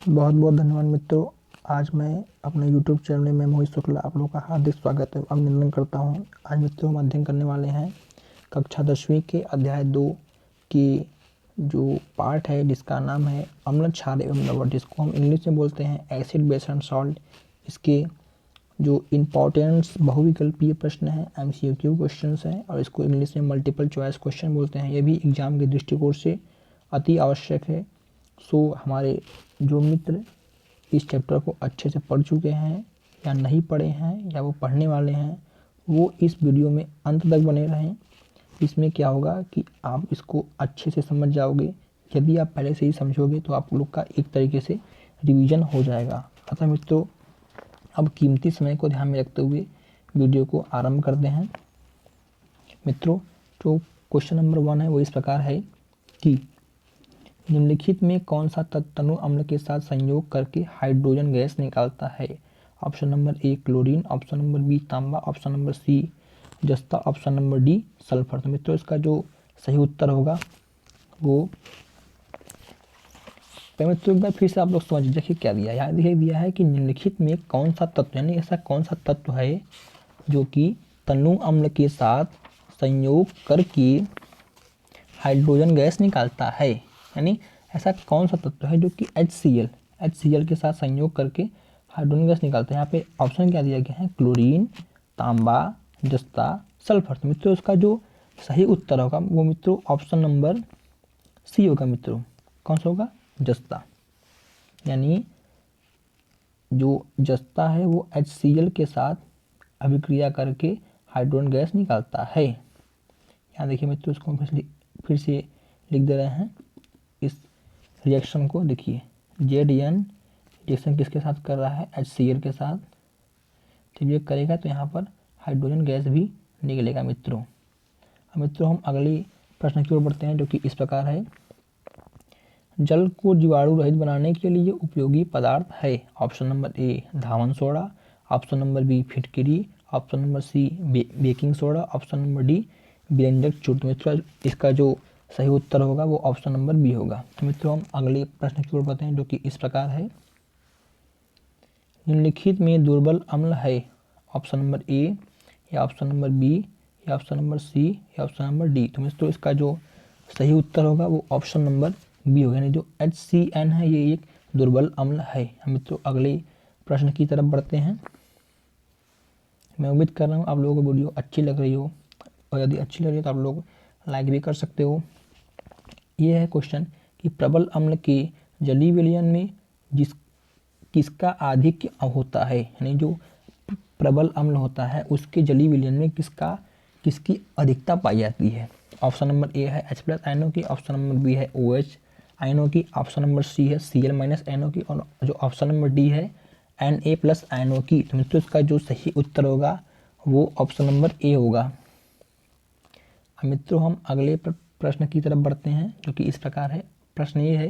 बहुत बहुत धन्यवाद मित्रों। आज मैं अपने YouTube चैनल में मोहित शुक्ला आप लोगों का हार्दिक स्वागत एवं अभिनंदन करता हूं। आज मित्रों हम अध्ययन करने वाले हैं कक्षा 10वीं के अध्याय 2 की जो पार्ट है जिसका नाम है अम्ल क्षार एवं लवण, जिसको हम इंग्लिश में बोलते हैं एसिड बेस एंड सॉल्ट। इसके जो इम्पोर्टेंट्स बहुविकल्पीय प्रश्न हैं, MCQ क्वेश्चन हैं और इसको इंग्लिश में मल्टीपल चॉइस क्वेश्चन बोलते हैं। ये भी एग्जाम के दृष्टिकोण से अति आवश्यक है। सो हमारे जो मित्र इस चैप्टर को अच्छे से पढ़ चुके हैं या नहीं पढ़े हैं या वो पढ़ने वाले हैं, वो इस वीडियो में अंत तक बने रहें। इसमें क्या होगा कि आप इसको अच्छे से समझ जाओगे। यदि आप पहले से ही समझोगे तो आप लोग का एक तरीके से रिवीजन हो जाएगा। अतः मित्रों, अब कीमती समय को ध्यान में रखते हुए वीडियो को आरंभ करते हैं। मित्रों, जो क्वेश्चन नंबर 1 है वो इस प्रकार है कि निम्नलिखित में कौन सा तत्व तनु अम्ल के साथ संयोग करके हाइड्रोजन गैस निकालता है। Option number A chlorine, option number B तांबा, ऑप्शन नंबर सी जस्ता, ऑप्शन नंबर डी सल्फर। तो मित्रों, इसका जो सही उत्तर होगा वो मित्रों एक बार फिर से आप लोग समझ देखिए क्या दिया है। यहाँ दिया है कि निम्नलिखित में कौन सा तत्व, यानी ऐसा कौन सा तत्व है जो कि तनु अम्ल के साथ संयोग करके हाइड्रोजन गैस निकालता है। यानी ऐसा कौन सा तत्व है जो कि HCl के साथ संयोग करके हाइड्रोजन गैस निकालता है। यहाँ पे ऑप्शन क्या दिया गया है, क्लोरीन, तांबा, जस्ता, सल्फर। तो मित्रों इसका जो सही उत्तर होगा वो मित्रों ऑप्शन नंबर सी होगा। मित्रों कौन सा होगा, जस्ता। यानी जो जस्ता है वो HCl के साथ अभिक्रिया करके हाइड्रोजन गैस निकालता है। यहाँ देखिए मित्रों, इसको फिर से लिख दे रहे हैं। इस रिएक्शन को देखिए, ZN रिएक्शन किसके साथ कर रहा है, HCl के साथ। जब ये करेगा तो यहाँ पर हाइड्रोजन गैस भी निकलेगा मित्रों। अब मित्रों हम अगली प्रश्न की ओर बढ़ते हैं जो कि इस प्रकार है, जल को जीवाणु रहित बनाने के लिए उपयोगी पदार्थ है। ऑप्शन नंबर ए धावन सोडा, ऑप्शन नंबर बी फिटकिरी, option number C baking soda, option number D व्यंजक चूर्ण। मित्रों इसका जो सही उत्तर होगा वो ऑप्शन नंबर बी होगा। तो मित्रों हम अगले प्रश्न की ओर बढ़ते हैं जो कि इस प्रकार है, निम्नलिखित में दुर्बल अम्ल है। ऑप्शन नंबर ए या ऑप्शन नंबर बी या ऑप्शन नंबर सी या ऑप्शन नंबर डी। तो मित्रों इसका जो सही उत्तर होगा वो ऑप्शन नंबर बी होगा। यानी जो HCN है ये एक दुर्बल अम्ल है। हम मित्रों अगले प्रश्न की तरफ बढ़ते हैं। मैं उम्मीद कर रहा हूँ आप लोगों को वीडियो अच्छी लग रही हो, और यदि अच्छी लग रही है तो आप लोग लाइक भी कर सकते हो। ये है क्वेश्चन कि प्रबल अम्ल के जलीय विलयन में किसका आधिक्य होता है। यानी जो प्रबल अम्ल होता है उसके जलीय विलयन में किसकी अधिकता पाई जाती है। ऑप्शन नंबर ए है H+ आयनों की, ऑप्शन नंबर बी है OH आयनों की, ऑप्शन नंबर सी है Cl- आयनों की, और जो ऑप्शन नंबर डी है Na+ आयनों की। तो मित्रों इसका जो सही उत्तर होगा वो ऑप्शन नंबर ए होगा। मित्रों हम अगले प्रश्न की तरफ बढ़ते हैं जो कि इस प्रकार है। प्रश्न ये है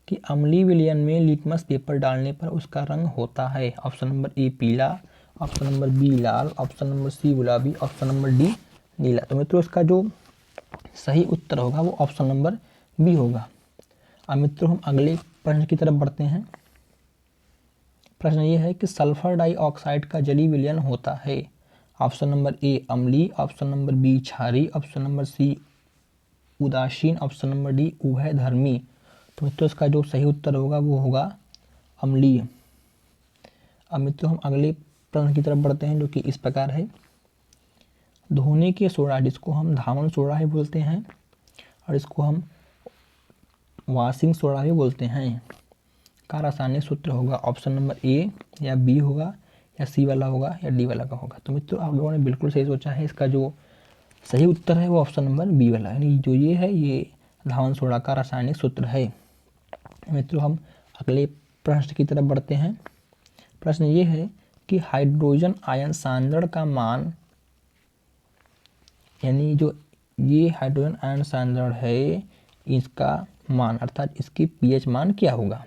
कि अम्लीय विलयन में लिटमस पेपर डालने पर उसका रंग होता है। ऑप्शन नंबर ए पीला, ऑप्शन नंबर बी लाल, ऑप्शन नंबर सी गुलाबी, ऑप्शन नंबर डी नीला। तो मित्रों इसका जो सही उत्तर होगा वो ऑप्शन नंबर बी होगा। अब मित्रों हम अगले प्रश्न की तरफ बढ़ते हैं। प्रश्न ये है कि सल्फर डाइऑक्साइड का जलीय विलयन होता है। ऑप्शन नंबर ए अम्लीय, ऑप्शन नंबर बी क्षारीय, ऑप्शन नंबर सी उदासीन, ऑप्शन नंबर डी उभयधर्मी। तो मित्रों इसका जो सही उत्तर होगा वो होगा अम्लीय। अब मित्रों हम अगले प्रश्न की तरफ बढ़ते हैं जो कि इस प्रकार है, धोने के सोडा जिसको हम धावन सोडा ही बोलते हैं और इसको हम वॉशिंग सोडा भी बोलते हैं, का रासायनिक सूत्र होगा। ऑप्शन नंबर ए या बी होगा या सी वाला होगा या डी वाला का होगा। तो मित्रों आप लोगों ने बिल्कुल सही सोचा है। इसका जो सही उत्तर है वो ऑप्शन नंबर बी वाला है। यानी जो ये है ये धावन सोडा का रासायनिक सूत्र है। मित्रों हम अगले प्रश्न की तरफ बढ़ते हैं। प्रश्न ये है कि हाइड्रोजन आयन सांद्रण का मान, यानी जो ये हाइड्रोजन आयन सांद्रण है इसका मान अर्थात इसकी pH मान क्या होगा।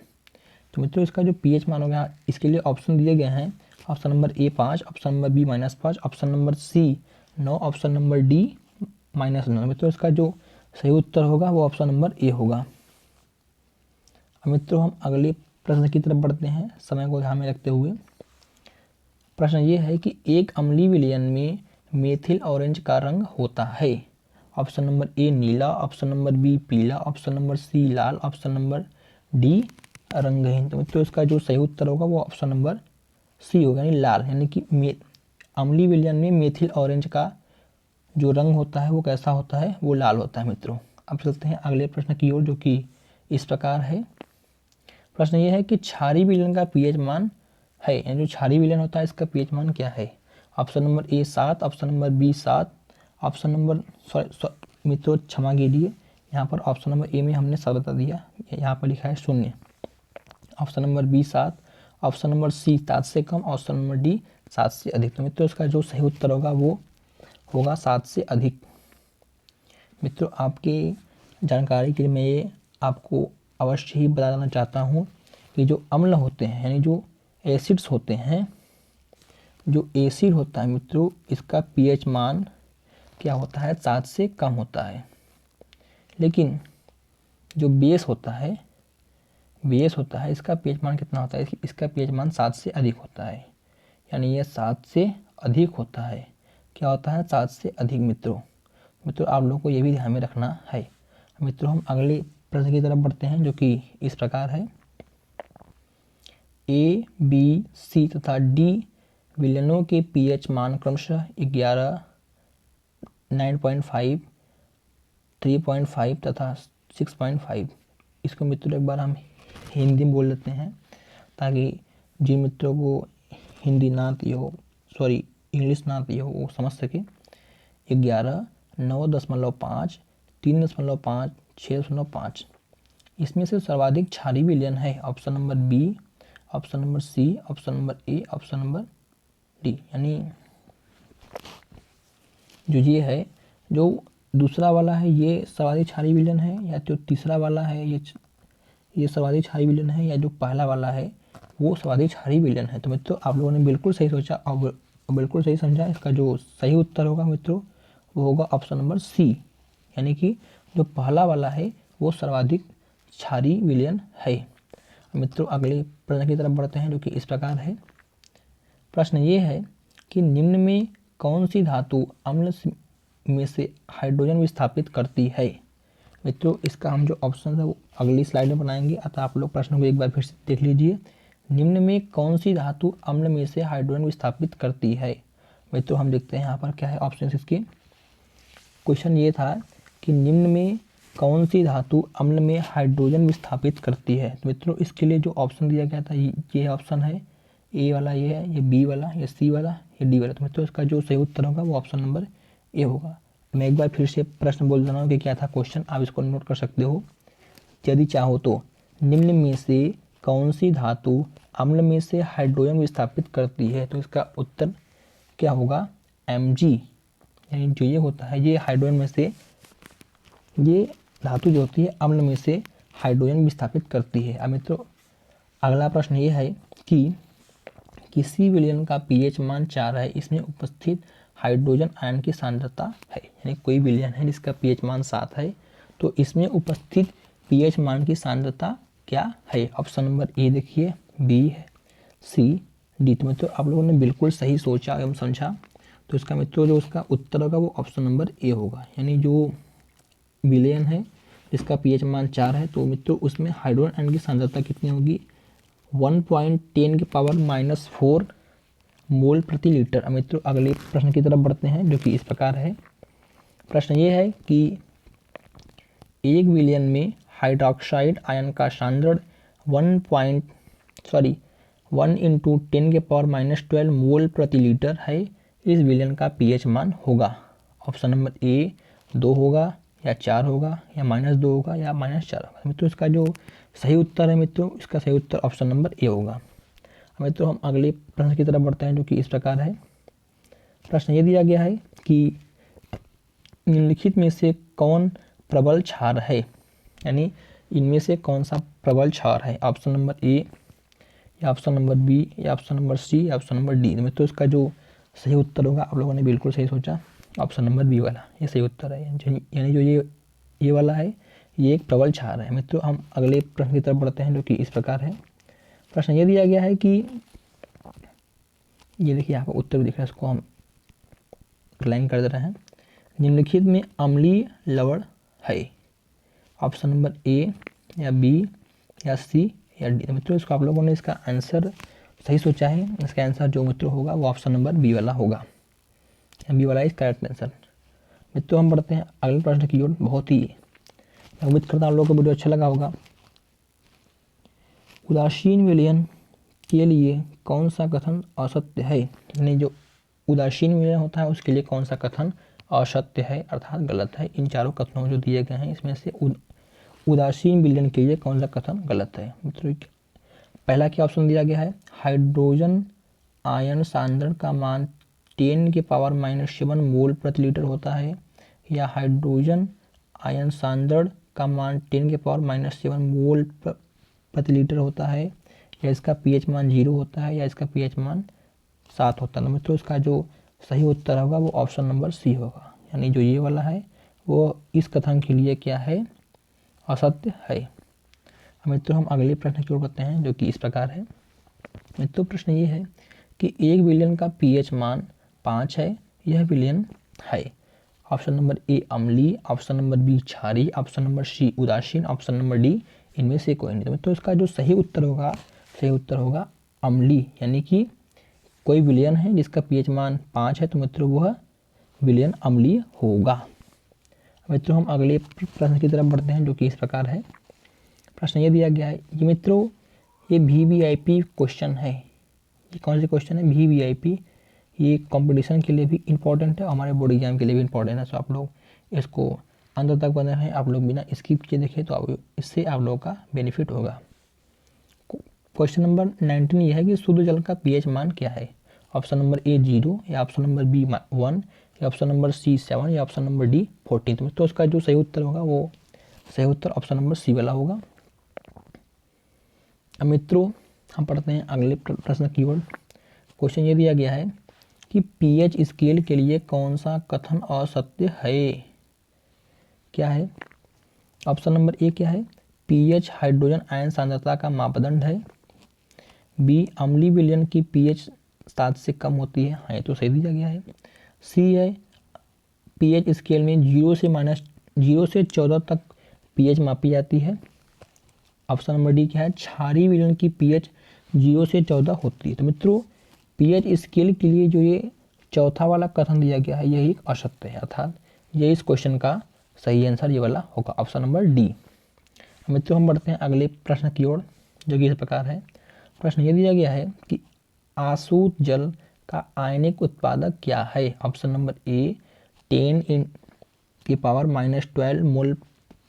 तो मित्रों इसका जो pH मान होगा इसके लिए ऑप्शन दिए गए हैं। Option number A 5, option number B -5, option number C 9, option number D -9। मित्रों इसका जो सही उत्तर होगा वो ऑप्शन नंबर ए होगा। अब मित्रों हम अगले प्रश्न की तरफ बढ़ते हैं समय को ध्यान में रखते हुए। प्रश्न ये है कि एक अम्लीय विलयन में मेथिल ऑरेंज का रंग होता है। ऑप्शन नंबर ए नीला, ऑप्शन नंबर बी पीला, ऑप्शन नंबर सी लाल, ऑप्शन नंबर डी रंगहीन। तो इसका जो सही उत्तर होगा वो ऑप्शन नंबर सी होगा, यानी लाल। यानी कि अम्लीय विलयन में मेथिल ऑरेंज का जो रंग होता है वो कैसा होता है, वो लाल होता है मित्रों। अब चलते हैं अगले प्रश्न की ओर, जो कि इस प्रकार है। प्रश्न ये है कि क्षारीय विलयन का पीएच मान है, यानी जो क्षारीय विलयन होता है इसका पीएच मान क्या है। Option number A 7, option number B 7, option number मित्रों क्षमा कीजिए, यहाँ पर ऑप्शन नंबर ए में हमने 7 बता दिया, यहाँ पर लिखा है 0। Option number B 7, option number C 7 से कम, ऑप्शन नंबर डी 7 से अधिक। तो मित्रों इसका जो सही उत्तर होगा वो होगा 7 से अधिक। मित्रों आपके जानकारी के लिए मैं ये आपको अवश्य ही बता देना चाहता हूँ कि जो अम्ल होते हैं, यानी जो एसिड्स होते हैं, जो एसिड होता है मित्रों इसका पीएच मान क्या होता है, 7 से कम होता है। लेकिन जो बेस होता है इसका पीएच मान कितना होता है, इसका पीएच मान 7 से अधिक होता है। यानी यह 7 से अधिक होता है। क्या होता है, 7 से अधिक। मित्रों आप लोगों को ये भी ध्यान में रखना है। मित्रों हम अगले प्रश्न की तरफ बढ़ते हैं, जो कि इस प्रकार है। ए, बी, सी तथा डी विलयनों के पीएच मान क्रमशः 11, 9.5, 3.5 तथा 6.5। इसको मित्रों एक बार हम हिंदी में बोल लेते हैं ताकि जिन मित्रों को हिंदी ना आती हो, सॉरी इंग्लिश ना आती हो, वो समझ सके। 11, 9.5, 3.5, 6.5। इसमें से सर्वाधिक क्षारीय विलयन है option number B, option number C, option number A, option number D. यानी जो ये है, जो दूसरा वाला है ये सर्वाधिक क्षारीय विलयन है, या जो तीसरा वाला है ये सर्वाधिक क्षारीय विलयन है, या जो पहला वाला है वो सर्वाधिक क्षारीय विलयन है। तो मित्रों आप लोगों ने बिल्कुल सही सोचा और बिल्कुल सही समझा। इसका जो सही उत्तर होगा मित्रों वो होगा ऑप्शन नंबर सी, यानी कि जो पहला वाला है वो सर्वाधिक क्षारीय विलयन है। मित्रों अगले प्रश्न की तरफ बढ़ते हैं, जो कि इस प्रकार है। प्रश्न ये है कि निम्न में कौन सी धातु अम्ल में से हाइड्रोजन विस्थापित करती है। मित्रों इसका हम जो ऑप्शन है वो अगली स्लाइड में बनाएंगे, अतः आप लोग प्रश्न को एक बार फिर से देख लीजिए। निम्न में कौन सी धातु अम्ल में से हाइड्रोजन विस्थापित करती है। मित्रों हम देखते हैं यहाँ पर क्या है ऑप्शन इसके। क्वेश्चन ये था कि निम्न में कौन सी धातु अम्ल में हाइड्रोजन विस्थापित करती है। तो मित्रों इसके लिए जो ऑप्शन दिया गया था ये ऑप्शन है, ए वाला ये है, ये बी वाला, ये सी वाला, ये डी वाला। तो मित्रों इसका जो सही उत्तर होगा वो ऑप्शन नंबर ए होगा। मैं एक बार फिर से प्रश्न बोल देना हूँ कि क्या था क्वेश्चन, आप इसको नोट कर सकते हो। यदि चाहो तो निम्न में से कौन सी धातु अम्ल में से हाइड्रोजन विस्थापित करती है, तो इसका उत्तर क्या होगा, Mg। यानी जो ये होता है ये हाइड्रोजन में से, ये धातु जो होती है अम्ल में से हाइड्रोजन विस्थापित करती है। अब मित्रों अगला प्रश्न ये है कि किसी विलयन का पीएच मान 4 है, इसमें उपस्थित हाइड्रोजन आयन की सांद्रता है। यानी कोई विलयन है जिसका पीएच मान 7 है, तो इसमें उपस्थित पीएच मान की सांद्रता क्या है। ऑप्शन नंबर ए देखिए, बी है, सी, डी। तो मित्रों आप लोगों ने बिल्कुल सही सोचा एवं समझा। तो इसका मित्रों जो उसका उत्तर होगा वो ऑप्शन नंबर ए होगा। यानी जो विलयन है जिसका पीएच मान 4 है, तो मित्रों उसमें हाइड्रोजन आयन की सांद्रता कितनी होगी, 1.10 की पावर -4 मोल प्रति लीटर। अब मित्रों अगले प्रश्न की तरफ बढ़ते हैं, जो कि इस प्रकार है। प्रश्न ये है कि एक विलयन में हाइड्रोक्साइड आयन का सांद्रण 1 × 10 की पावर -12 मोल प्रति लीटर है। इस विलयन का पीएच मान होगा। ऑप्शन नंबर ए 2 होगा, या 4 होगा, या -2 होगा, या -4 होगा। मित्रों इसका जो सही उत्तर है मित्रों, इसका सही उत्तर ऑप्शन नंबर ए होगा। मित्रों हम अगले प्रश्न की तरफ बढ़ते हैं, जो कि इस प्रकार है। प्रश्न ये दिया गया है कि निम्नलिखित में से कौन प्रबल क्षार है, यानी इनमें से कौन सा प्रबल क्षार है। ऑप्शन नंबर ए, या ऑप्शन नंबर बी, या ऑप्शन नंबर सी, या ऑप्शन नंबर डी। मित्रों इसका जो सही उत्तर होगा, आप लोगों ने बिल्कुल सही सोचा, ऑप्शन नंबर बी वाला ये सही उत्तर है। यानी जो ये वाला है ये एक प्रबल क्षार है। मित्रों हम अगले प्रश्न की तरफ बढ़ते हैं, जो कि इस प्रकार है। प्रश्न ये दिया गया है कि ये देखिए यहाँ पर उत्तर भी दिख रहा है, इसको हम लाइन कर दे रहे हैं। निम्नलिखित में अम्लीय लवण है, ऑप्शन नंबर ए या बी या सी या डी। मित्रों इसको आप लोगों ने इसका आंसर सही सोचा है। इसका आंसर जो मित्रों होगा वो ऑप्शन नंबर बी वाला होगा, बी वाला इज करेक्ट आंसर। मित्रों हम बढ़ते हैं अगले प्रश्न की ओर। बहुत ही उम्मीद करता हूँ आप लोगों को वीडियो अच्छा लगा होगा। उदासीन विलयन के लिए कौन सा कथन असत्य है, यानी जो उदासीन विलयन होता है उसके लिए कौन सा कथन असत्य है अर्थात गलत है। इन चारों कथनों जो दिए गए हैं इसमें से उदासीन विलयन के लिए कौन सा कथन गलत है। मित्रों पहला क्या ऑप्शन दिया गया है, हाइड्रोजन आयन सांद्रण का मान 10⁻⁻7 मोल प्रति लीटर होता है, या हाइड्रोजन आयन सांद्रण का मान 10⁻⁻7 मोल प्रति लीटर होता है, या इसका पीएच मान 0 होता है, या इसका पीएच मान 7 होता है। तो मित्रों इसका जो सही उत्तर होगा वो ऑप्शन नंबर सी होगा, यानी जो ये वाला है वो इस कथन के लिए क्या है, असत्य है। मित्रों हम अगले प्रश्न की ओर बढ़ते हैं जो कि इस प्रकार है। मित्रों प्रश्न ये है कि एक विलयन का पीएच मान 5 है, यह विलयन है। ऑप्शन नंबर ए अम्लीय, ऑप्शन नंबर बी क्षारीय, ऑप्शन नंबर सी उदासीन, ऑप्शन नंबर डी इनमें से कोई नहीं। तो इसका जो सही उत्तर होगा अम्लीय, यानी कि कोई विलयन है जिसका पीएच मान 5 है तो मित्रों वह विलयन अम्लीय होगा। मित्रों हम अगले प्रश्न की तरफ बढ़ते हैं जो कि इस प्रकार है। प्रश्न ये दिया गया है, ये मित्रों ये VVIP क्वेश्चन है। ये कौन से क्वेश्चन है, VVIP। ये कंपटीशन के लिए भी इम्पोर्टेंट है, हमारे बोर्ड एग्जाम के लिए भी इम्पोर्टेंट है। तो आप लोग इसको अंत तक बने रहें, आप लोग बिना स्किप किए देखें तो इससे आप लोगों का बेनिफिट होगा। क्वेश्चन नंबर 19 ये है कि शुद्ध जल का पीएच मान क्या है। ऑप्शन नंबर ए 0, या ऑप्शन नंबर बी 1, या ऑप्शन नंबर सी 7, या ऑप्शन नंबर डी 14। तो उसका जो सही उत्तर होगा वो सही उत्तर ऑप्शन नंबर सी वाला होगा। अब मित्रों हम पढ़ते हैं अगले प्रश्न की ओर। क्वेश्चन ये दिया गया है कि पीएच स्केल के लिए कौन सा कथन असत्य है। क्या है, ऑप्शन नंबर ए क्या है, पीएच हाइड्रोजन आयन सांद्रता का मापदंड है। बी अम्लीय विलयन की पीएच 7 से कम होती है, हाँ तो सही दिया गया है। सी है पीएच स्केल में 0 से 14 तक पीएच मापी जाती है। ऑप्शन नंबर डी क्या है, क्षारीय विलयन की पीएच 0 से 14 होती है। तो मित्रों पीएच स्केल के लिए जो ये चौथा वाला कथन दिया गया है यह एक असत्य है, अर्थात ये इस क्वेश्चन का सही आंसर ये वाला होगा, ऑप्शन नंबर डी। मित्रों हम बढ़ते हैं अगले प्रश्न की ओर जो कि इस प्रकार है। प्रश्न ये दिया गया है कि आसुत जल का आयनिक उत्पादक क्या है। ऑप्शन नंबर ए 10⁻⁻12 मोल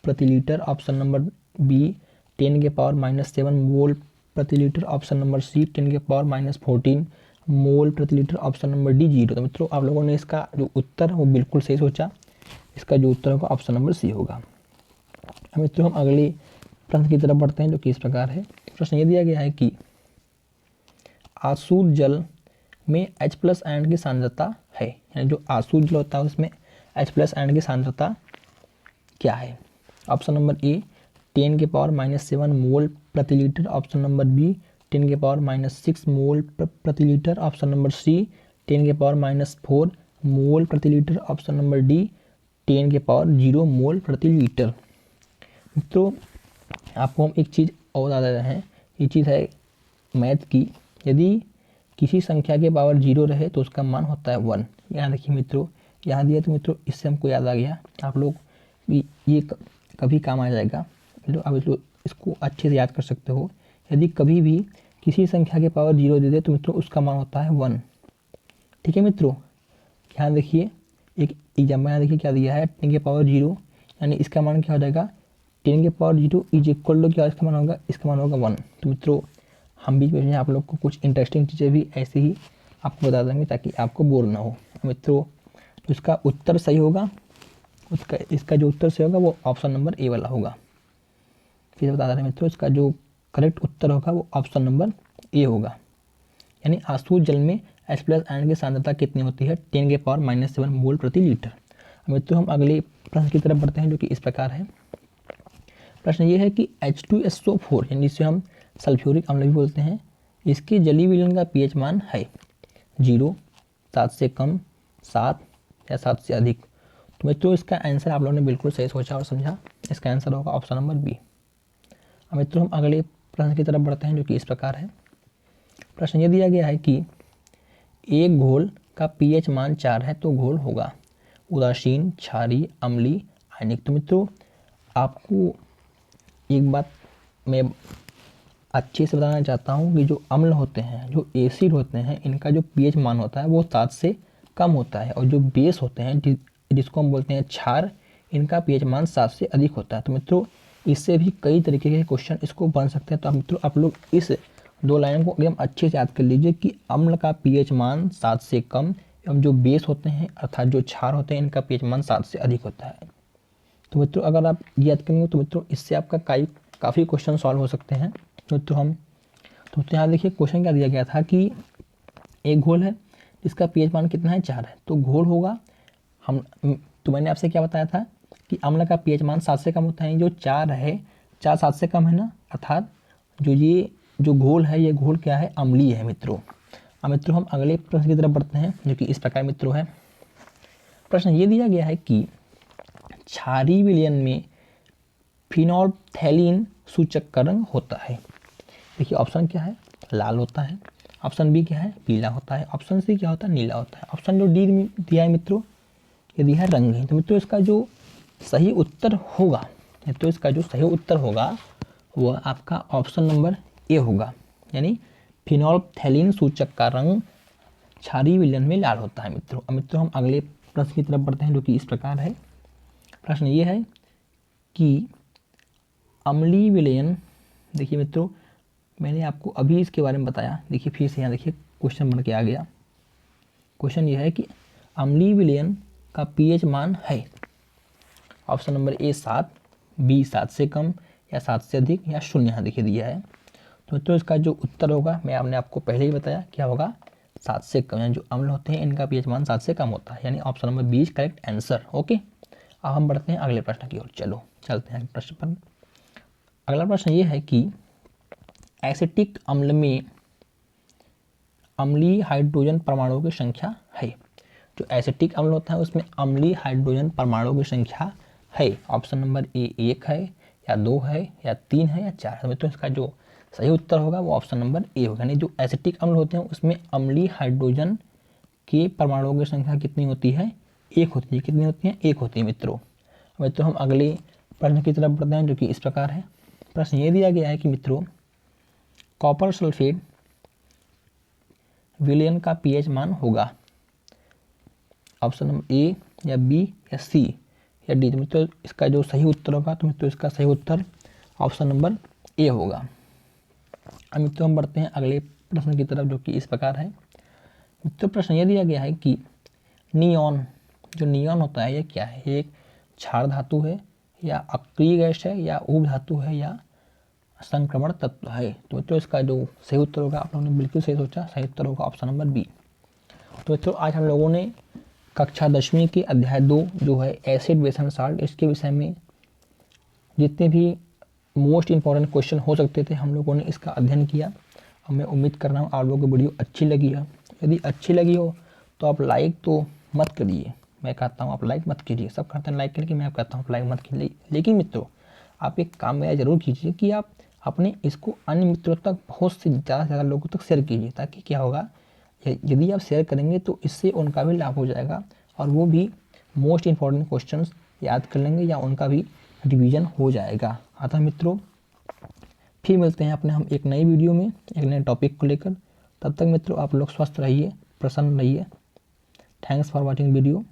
प्रति लीटर, ऑप्शन नंबर बी 10⁻⁻7 मोल प्रति लीटर, ऑप्शन नंबर सी 10⁻⁻14 मोल प्रति लीटर, ऑप्शन नंबर डी 0। तो मित्रों आप लोगों ने इसका जो उत्तर वो बिल्कुल सही सोचा, इसका जो उत्तर होगा ऑप्शन नंबर सी होगा। मित्रों हम अगले प्रश्न की तरफ बढ़ते हैं जो कि इस प्रकार है। प्रश्न ये दिया गया है कि आसुत जल में H+ आयन की सांद्रता है, यानी जो आसुत जल होता है उसमें H+ आयन की सांद्रता क्या है। ऑप्शन नंबर ए 10⁻⁻7 मोल प्रति लीटर, ऑप्शन नंबर बी 10⁻⁻6 मोल प्रति लीटर, ऑप्शन नंबर सी 10⁻⁻4 मोल प्रति लीटर, ऑप्शन नंबर डी 10⁻0 मोल प्रति लीटर। मित्रों आपको हम एक चीज़ और बता रहे हैं, ये चीज़ है मैथ की। यदि किसी संख्या के पावर 0 रहे तो उसका मान होता है 1। यहाँ देखिए मित्रों, यहाँ दिया तो मित्रों इससे हमको याद आ गया, आप लोग ये कभी काम आ जाएगा। आप इसको अच्छे से याद कर सकते हो। यदि कभी भी किसी संख्या के पावर 0 दे दे तो मित्रों उसका मान होता है 1। ठीक है मित्रों, यहाँ देखिए एक एग्जाम्पल, यहाँ देखिए क्या दिया है 10⁻0, यानी इसका मान क्या हो जाएगा 10⁻0 इज इक्वल टू क्या, इसका मान होगा 1। तो मित्रों हम बीच में आप लोग को कुछ इंटरेस्टिंग चीज़ें भी ऐसे ही आपको बता देंगे ताकि आपको बोर ना हो। मित्रों इसका उत्तर सही होगा, इसका जो उत्तर सही होगा वो ऑप्शन नंबर ए वाला होगा। फिर बता रहे हैं मित्रों, इसका जो करेक्ट उत्तर होगा वो ऑप्शन नंबर ए होगा। यानी आसुत जल में H+ आयन की सांद्रता कितनी होती है, 10⁻⁻7 मोल प्रति लीटर। मित्रों हम अगले प्रश्न की तरफ बढ़ते हैं जो कि इस प्रकार है। प्रश्न ये है कि H2SO4 यानी जिसे हम सल्फ्यूरिक अम्ल भी बोलते हैं। इसके जलीय विलयन का पीएच मान है 0, 7 से कम, 7 या 7 से अधिक। तो मित्रों इसका आंसर आप लोगों ने बिल्कुल सही सोचा और समझा। इसका आंसर होगा ऑप्शन नंबर बी। अब मित्रों हम अगले प्रश्न की तरफ बढ़ते हैं, जो कि इस प्रकार है। प्रश्न ये दिया गया है कि एक घोल का पीएच मान 4 है तो घोल होगा उदासीन, क्षारीय, अम्लीय, आयनिक। तो मित्रों आपको एक बात मैं अच्छे से बताना चाहता हूँ कि जो अम्ल होते हैं, जो एसिड होते हैं, इनका जो पीएच मान होता है वो 7 से कम होता है, और जो बेस होते हैं जिसको हम बोलते हैं क्षार, इनका पीएच मान 7 से अधिक होता है। तो मित्रों इससे भी कई तरीके के क्वेश्चन इसको बन सकते हैं। तो मित्रों आप लोग इस 2 लाइन को एकदम अच्छे से याद कर लीजिए कि अम्ल का पीएच मान 7 से कम एवं जो बेस होते हैं अर्थात जो क्षार होते हैं, इनका पीएच मान 7 से अधिक होता है। तो मित्रों अगर आप याद करेंगे तो मित्रों इससे आपका काफ़ी क्वेश्चन सॉल्व हो सकते हैं। तो यहाँ देखिए क्वेश्चन क्या दिया गया था कि एक घोल है जिसका पीएच मान कितना है 4 है, तो घोल होगा तो मैंने आपसे क्या बताया था कि अम्ल का पीएच मान 7 से कम होता है। जो 4 है, 4 7 से कम है ना, अर्थात जो घोल है ये घोल क्या है, अम्लीय है मित्रों। अब मित्रों हम अगले प्रश्न की तरफ बढ़ते हैं, जो कि इस प्रकार मित्रों है। प्रश्न ये दिया गया है कि क्षारीय विलयन में फिनोल्फथैलीन सूचक का रंग होता है। देखिए ऑप्शन क्या है, लाल होता है। ऑप्शन बी क्या है, पीला होता है। ऑप्शन सी क्या होता है, नीला होता है। ऑप्शन जो डी दिया है मित्रों, ये दिया है रंगहीन। तो मित्रों इसका जो सही उत्तर होगा, वह आपका ऑप्शन नंबर ए होगा, यानी फिनोल्फथैलीन सूचक का रंग क्षारीय विलयन में लाल होता है मित्रों। अब मित्रों हम अगले प्रश्न की तरफ बढ़ते हैं, जो कि इस प्रकार है। प्रश्न ये है कि अम्लीय विलयन, देखिए मित्रों मैंने आपको अभी इसके बारे में बताया, देखिए फिर से यहाँ देखिए क्वेश्चन बन के आ गया। क्वेश्चन ये है कि अम्लीय विलयन का पीएच मान है ऑप्शन नंबर ए 7, बी 7 से कम या 7 से अधिक, या 0 यहाँ देखिए दिया है। तो इसका जो उत्तर होगा मैं आपको पहले ही बताया क्या होगा, 7 से कम, यानी जो अम्ल होते हैं इनका पीएच मान 7 से कम होता है, यानी option number B is correct answer. Okay, अब हम बढ़ते हैं अगले प्रश्न की ओर। चलो चलते हैं प्रश्न पर। अगला प्रश्न ये है कि एसिटिक अम्ल में अम्लीय हाइड्रोजन परमाणुओं की संख्या है। जो एसिटिक अम्ल होता है उसमें अम्लीय हाइड्रोजन परमाणुओं की संख्या है। ऑप्शन नंबर ए 1 है, या 2 है, या 3 है, या 4 है। तो इसका जो सही उत्तर होगा वो ऑप्शन नंबर ए होगा, यानी जो एसिटिक अम्ल होते हैं उसमें अम्लीय हाइड्रोजन के परमाणुओं की संख्या कितनी होती है, 1 होती है। कितनी होती है, 1 होती है मित्रों। हम अगले प्रश्न की तरफ बढ़ते हैं, जो कि इस प्रकार है। प्रश्न ये दिया गया है कि मित्रों कॉपर सल्फेट विलयन का पीएच मान होगा ऑप्शन नंबर ए, या बी, या सी, या डी। तो मित्रों इसका जो सही उत्तर होगा, तो मित्रों इसका सही उत्तर ऑप्शन नंबर ए होगा। अब मित्रों हम बढ़ते हैं अगले प्रश्न की तरफ, जो कि इस प्रकार है। मित्रों प्रश्न ये दिया गया है कि नियॉन, जो नियॉन होता है ये क्या है, ये एक क्षार धातु है, या अक्रिय गैस है, या उप धातु है, या संक्रमण तत्व है। तो मित्रों इसका जो सही उत्तर होगा, आप लोगों ने बिल्कुल सही सोचा, सही उत्तर होगा ऑप्शन नंबर बी। तो मित्रों आज हम लोगों ने कक्षा 10वीं के अध्याय 2 जो है एसिड बेस एंड साल्ट, इसके विषय में जितने भी मोस्ट इंपॉर्टेंट क्वेश्चन हो सकते थे हम लोगों ने इसका अध्ययन किया। अब मैं उम्मीद कर रहा हूँ आप लोगों को वीडियो अच्छी लगी है। यदि अच्छी लगी हो तो आप लाइक तो मत करिए, मैं कहता हूँ आप लाइक मत कीजिए, सब करते हैं लाइक करके, मैं कहता हूँ लाइक मत कीजिए। लेकिन मित्रों आप एक काम मेरा जरूर कीजिए कि आप अपने इसको अन्य मित्रों तक बहुत से ज़्यादा लोगों तक शेयर कीजिए, ताकि क्या होगा, यदि आप शेयर करेंगे तो इससे उनका भी लाभ हो जाएगा और वो भी मोस्ट इम्पॉर्टेंट क्वेश्चंस याद कर लेंगे या उनका भी रिवीजन हो जाएगा। अतः मित्रों फिर मिलते हैं अपने हम एक नई वीडियो में एक नए टॉपिक को लेकर। तब तक मित्रों आप लोग स्वस्थ रहिए, प्रसन्न रहिए। Thanks for watching video.